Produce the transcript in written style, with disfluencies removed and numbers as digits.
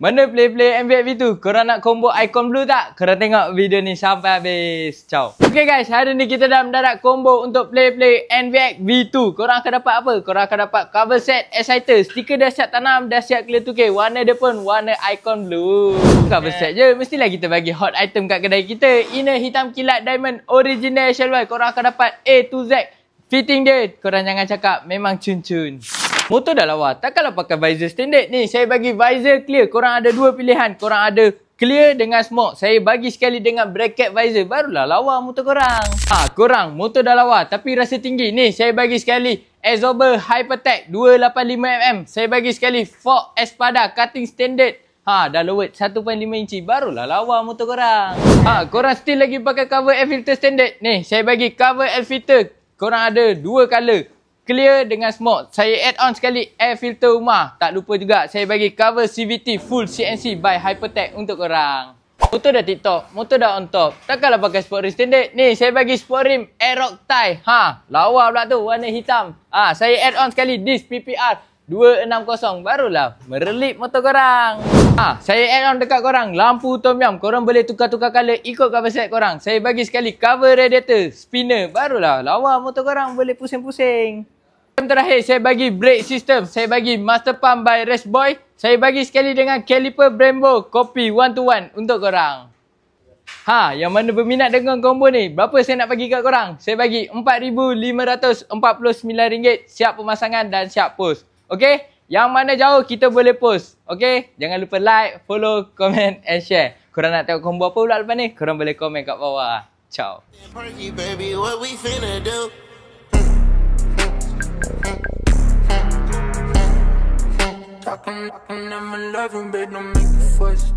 Mana play MVX V2? Korang nak combo icon blue tak? Korang tengok video ni sampai habis. Ciao. Okay guys, hari ni kita dah mendarat combo untuk play NVX V2. Korang akan dapat apa? Korang akan dapat cover set, exciter, stiker dah siap tanam, dah siap clear 2K. Warna dia pun warna icon blue. Cover set je, mestilah kita bagi hot item kat kedai kita. Inner hitam kilat diamond original HLY. Korang akan dapat A to Z. Fitting dia, korang jangan cakap memang cun-cun. Motor dah lawa, takkanlah pakai visor standard ni. Saya bagi visor clear. Korang ada dua pilihan. Korang ada clear dengan smoke. Saya bagi sekali dengan bracket visor. Barulah lawa motor korang. Korang motor dah lawa tapi rasa tinggi. Ni saya bagi sekali absorber Hypertech 285mm. Saya bagi sekali fork Espada cutting standard. Dah lowered 1.5 inci. Barulah lawa motor korang. Korang still lagi pakai cover air filter standard. Ni saya bagi cover air filter. Korang ada dua color. Clear dengan smoke. Saya add on sekali air filter rumah. Tak lupa juga saya bagi cover CVT full CNC by Hypertech untuk korang. Motor dah TikTok, motor dah on top. Takkanlah pakai sport rim standard. Ni saya bagi sport rim Aerox tie. Lawa pula tu warna hitam. Saya add on sekali disc PPR 260. Barulah merelip motor korang. Saya add on dekat korang lampu Tom Yum. Korang boleh tukar-tukar color ikut cover set korang. Saya bagi sekali cover radiator spinner. Barulah lawa motor korang boleh pusing-pusing. Terakhir saya bagi brake system. Saya bagi master pump by Race Boy. Saya bagi sekali dengan caliper Brembo copy 1-to-1 untuk korang. Yang mana berminat dengan combo ni, berapa saya nak bagi kat korang? Saya bagi RM4,549. Siap pemasangan dan siap post. Okey? Yang mana jauh kita boleh post. Okey? Jangan lupa like, follow, comment and share. Korang nak tengok combo apa pula lepas ni? Korang boleh komen kat bawah. Ciao. Talking, I'm in love, babe, don't make me fuss.